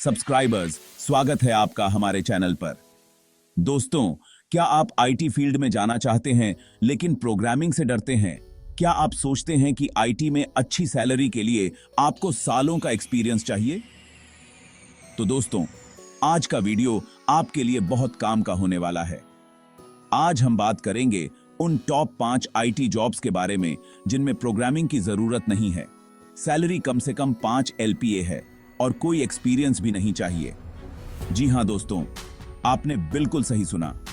Subscribers, स्वागत है आपका हमारे चैनल पर। दोस्तों, क्या आप आईटी फील्ड में जाना चाहते हैं लेकिन प्रोग्रामिंग से डरते हैं? क्या आप सोचते हैं कि आईटी में अच्छी सैलरी के लिए आपको सालों का एक्सपीरियंस चाहिए? तो दोस्तों, आज का वीडियो आपके लिए बहुत काम का होने वाला है। आज हम बात करेंगे उन टॉप 5 आईटी जॉब्स के बारे में जिनमें प्रोग्रामिंग की जरूरत नहीं है, सैलरी कम से कम 5 LPA है और कोई एक्सपीरियंस भी नहीं चाहिए। जी हां दोस्तों, आपने बिल्कुल सही सुना।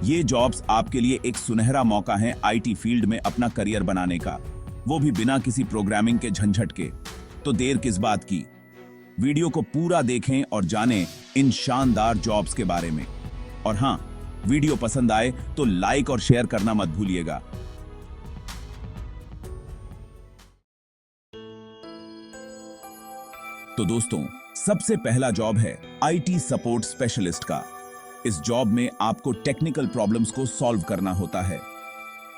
ये जॉब्स आपके लिए एक सुनहरा मौका है आईटी फील्ड में अपना करियर बनाने का, वो भी बिना किसी प्रोग्रामिंग के झंझट के। तो देर किस बात की, वीडियो को पूरा देखें और जानें इन शानदार जॉब्स के बारे में। और हां, वीडियो पसंद आए तो लाइक और शेयर करना मत भूलिएगा। तो दोस्तों, सबसे पहला जॉब है आईटी सपोर्ट स्पेशलिस्ट का। इस जॉब में आपको टेक्निकल प्रॉब्लम्स को सॉल्व करना होता है।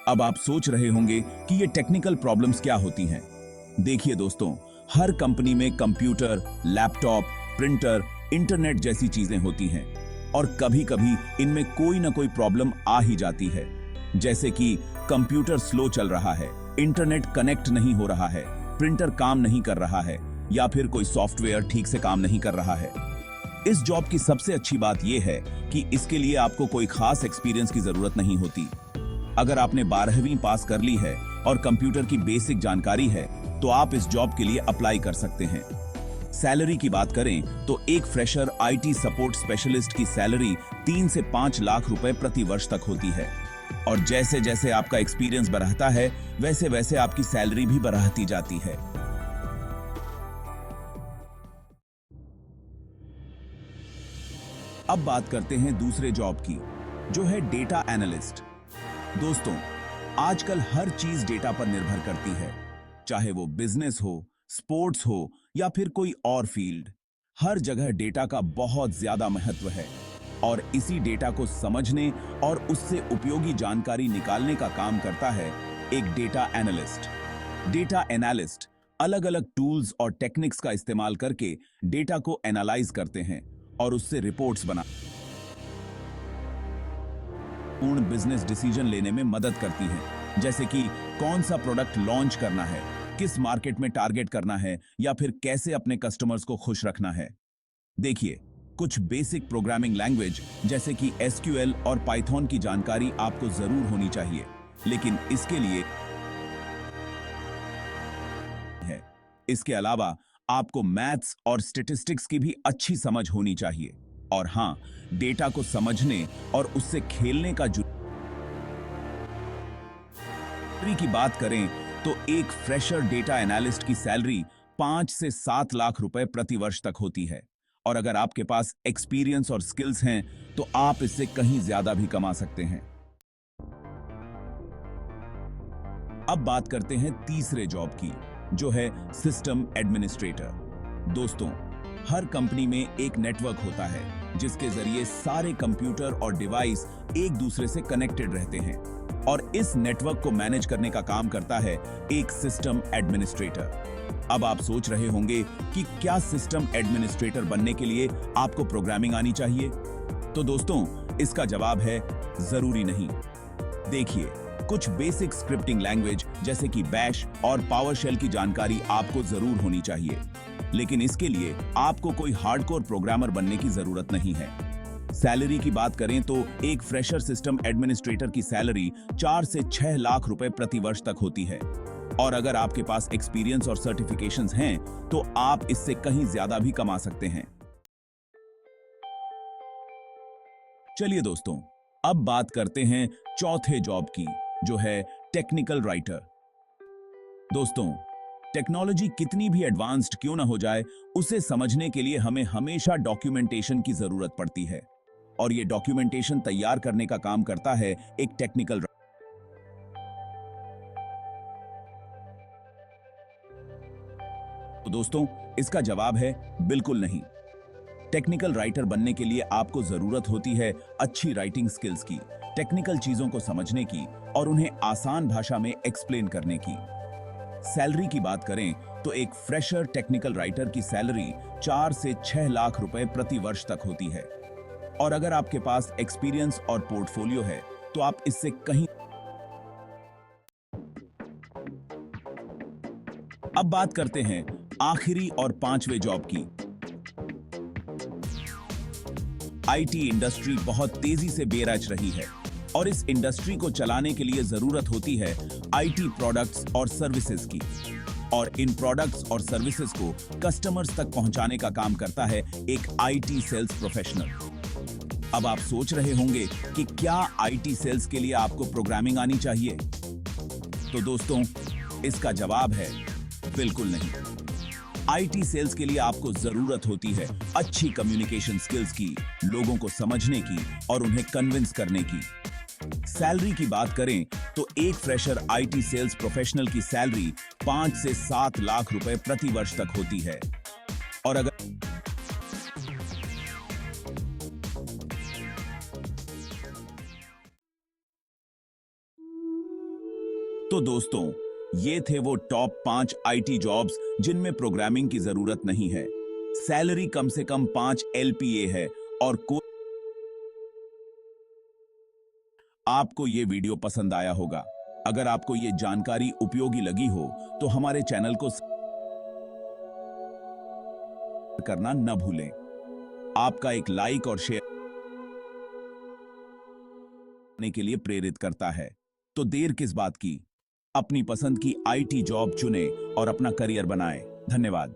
अब आप सोच रहे होंगे कि ये टेक्निकल प्रॉब्लम्स क्या होती हैं। देखिए दोस्तों, हर कंपनी में कंप्यूटर, लैपटॉप, प्रिंटर, इंटरनेट जैसी चीजें होती हैं और कभी-कभी इनमें कोई ना कोई प्रॉब्लम आ ही जाती है। जैसे कि कंप्यूटर स्लो चल रहा है, इंटरनेट कनेक्ट नहीं हो रहा है, प्रिंटर काम नहीं कर रहा है या फिर कोई सॉफ्टवेयर ठीक से काम नहीं कर रहा है। इस जॉब की सबसे अच्छी बात यह है कि इसके लिए आपको कोई खास एक्सपीरियंस की जरूरत नहीं होती। अगर आपने 12वीं पास कर ली है और कंप्यूटर की बेसिक जानकारी है तो आप इस जॉब के लिए अप्लाई कर सकते हैं। सैलरी की बात करें तो एक फ्रेशर आईटी सपोर्ट स्पेशलिस्ट की सैलरी 3 से 5 लाख रुपए प्रति वर्ष तक होती है और जैसे जैसे आपका एक्सपीरियंस बढ़ता है वैसे वैसे आपकी सैलरी भी बढ़ती जाती है। अब बात करते हैं दूसरे जॉब की, जो है डेटा एनालिस्ट। दोस्तों, आजकल हर चीज डेटा पर निर्भर करती है, चाहे वो बिजनेस हो, स्पोर्ट्स हो या फिर कोई और फील्ड। हर जगह डेटा का बहुत ज्यादा महत्व है और इसी डेटा को समझने और उससे उपयोगी जानकारी निकालने का काम करता है एक डेटा एनालिस्ट। डेटा एनालिस्ट अलग-अलग टूल्स और टेक्निक्स का इस्तेमाल करके डेटा को एनालाइज करते हैं और उससे रिपोर्ट्स बना पूर्ण बिजनेस डिसीजन लेने में मदद करती हैं, जैसे कि कौन सा प्रोडक्ट लॉन्च करना है, किस मार्केट में टारगेट करना है या फिर कैसे अपने कस्टमर्स को खुश रखना है। देखिए, कुछ बेसिक प्रोग्रामिंग लैंग्वेज जैसे कि SQL और पाइथन की जानकारी आपको जरूर होनी चाहिए, लेकिन इसके अलावा आपको मैथ्स और स्टैटिस्टिक्स की भी अच्छी समझ होनी चाहिए। और हां, डेटा को समझने और उससे खेलने का की बात करें तो एक फ्रेशर डेटा एनालिस्ट की सैलरी 5 से 7 लाख रुपए प्रति वर्ष तक होती है और अगर आपके पास एक्सपीरियंस और स्किल्स हैं तो आप इससे कहीं ज्यादा भी कमा सकते हैं। अब बात करते हैं तीसरे जॉब की, जो है सिस्टम एडमिनिस्ट्रेटर। दोस्तों, हर कंपनी में एक नेटवर्क होता है जिसके जरिए सारे कंप्यूटर और डिवाइस एक दूसरे से कनेक्टेड रहते हैं और इस नेटवर्क को मैनेज करने का काम करता है एक सिस्टम एडमिनिस्ट्रेटर। अब आप सोच रहे होंगे कि क्या सिस्टम एडमिनिस्ट्रेटर बनने के लिए आपको प्रोग्रामिंग आनी चाहिए? तो दोस्तों, इसका जवाब है जरूरी नहीं। देखिए, कुछ बेसिक स्क्रिप्टिंग लैंग्वेज जैसे कि बैश और पावरशेल की जानकारी आपको जरूर होनी चाहिए, लेकिन इसके लिए आपको कोई हार्डकोर प्रोग्रामर बनने की जरूरत नहीं है। सैलरी की बात करें तो एक फ्रेशर सिस्टम एडमिनिस्ट्रेटर की सैलरी 4 से 6 लाख रुपए प्रति वर्ष तक होती है और अगर आपके पास एक्सपीरियंस और सर्टिफिकेशंस हैं तो आप इससे कहीं ज्यादा भी कमा सकते हैं। चलिए दोस्तों, अब बात करते हैं चौथे जॉब की, जो है टेक्निकल राइटर। दोस्तों, टेक्नोलॉजी कितनी भी एडवांस्ड क्यों ना हो जाए, उसे समझने के लिए हमें हमेशा डॉक्यूमेंटेशन की जरूरत पड़ती है और ये डॉक्यूमेंटेशन तैयार करने का काम करता है एक टेक्निकल। तो दोस्तों, इसका जवाब है बिल्कुल नहीं। टेक्निकल राइटर बनने के लिए आपको जरूरत होती है अच्छी राइटिंग स्किल्स की, टेक्निकल चीजों को समझने की और उन्हें आसान भाषा में एक्सप्लेन करने की। सैलरी की बात करें तो एक फ्रेशर टेक्निकल राइटर की सैलरी 4 से 6 लाख रुपए प्रति वर्ष तक होती है। और अगर आपके पास एक्सपीरियंस और पोर्टफोलियो है तो आप इससे कहीं। अब बात करते हैं आखिरी और पांचवें जॉब की। आईटी इंडस्ट्री बहुत तेजी से बेराज रही है और इस इंडस्ट्री को चलाने के लिए जरूरत होती है आईटी प्रोडक्ट्स और सर्विसेज की। और इन प्रोडक्ट्स और सर्विसेज को कस्टमर्स तक पहुंचाने का काम करता है एक आईटी सेल्स प्रोफेशनल। अब आप सोच रहे होंगे कि क्या आईटी सेल्स के लिए आपको प्रोग्रामिंग आनी चाहिए? तो दोस्तों, इसका जवाब है बिल्कुल नहीं। आईटी सेल्स के लिए आपको जरूरत होती है अच्छी कम्युनिकेशन स्किल्स की, लोगों को समझने की और उन्हें कन्विंस करने की। सैलरी की बात करें तो एक फ्रेशर आईटी सेल्स प्रोफेशनल की सैलरी 5 से 7 लाख रुपए प्रति वर्ष तक होती है। और अगर तो दोस्तों, ये थे वो टॉप 5 आईटी जॉब्स जिनमें प्रोग्रामिंग की जरूरत नहीं है, सैलरी कम से कम 5 एलपीए है और आपको ये वीडियो पसंद आया होगा। अगर आपको ये जानकारी उपयोगी लगी हो तो हमारे चैनल को करना न भूलें। आपका एक लाइक और शेयर करने के लिए प्रेरित करता है। तो देर किस बात की, अपनी पसंद की आईटी जॉब चुनें और अपना करियर बनाएं। धन्यवाद।